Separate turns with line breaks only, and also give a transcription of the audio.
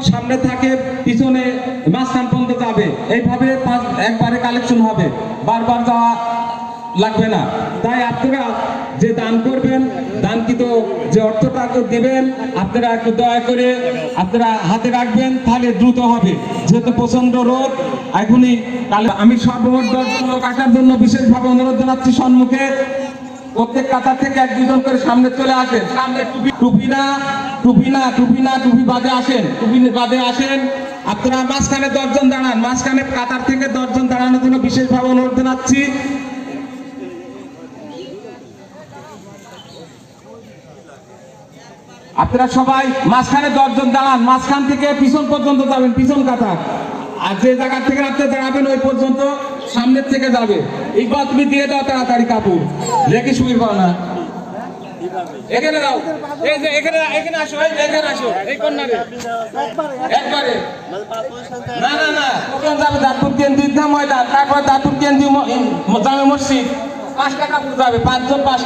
সামনে থাকে পিছনে মাঝখান পর্যন্ত যাবে, এইভাবে একবারে কালেকশন হবে, বারবার যাওয়া লাগবে না। তাই আপনারা যে দান করবেন, দানকৃত যে অর্থটা দিবেন, আপনারা একটু দয়া করে আপনারা হাতে রাখবেন, তাহলে দ্রুত হবে, যেহেতু প্রচন্ড রোদ। এখনই আমি সর্বমোট 10 জন লোক আসার জন্য বিশেষভাবে অনুরোধ জানাচ্ছি। সম্মুখে প্রত্যেক কাতার থেকে 1-2 জন করে সামনে চলে আসেন। সামনে টুপি বাদে আসেন, টুপি বাদে আসেন। আপনারা মাঝখানে 10 জন দাঁড়ান, মাঝখানে কাতার থেকে 10 জন দাঁড়ানোর জন্য বিশেষভাবে অনুরোধ জানাচ্ছি। আপনারা সবাই মাঝখানে 10 জন দাঁড়ান, মাঝখান থেকে পিছন পর্যন্ত যাবেন, পিছন কাতার। আর যে জায়গা থেকে আপনি দাঁড়াবেন ওই পর্যন্ত সামনের থেকে যাবে। এইবার তুমি দিয়ে দাও তাড়াতাড়ি কাপড়, রেখে শুয়ে পাও না। এখানে দাও, এই যে এখানে আসো, এখানে আসো, এই কর্নারে একবারে। না ওখানে যাবে দাঁতপুর কেন্দ্রীয় ময়দান, তারপর দাঁতপুর কেন্দ্রীয় জামে মসজিদ। 5 টাকা কাপড় যাবে, 5 জন 5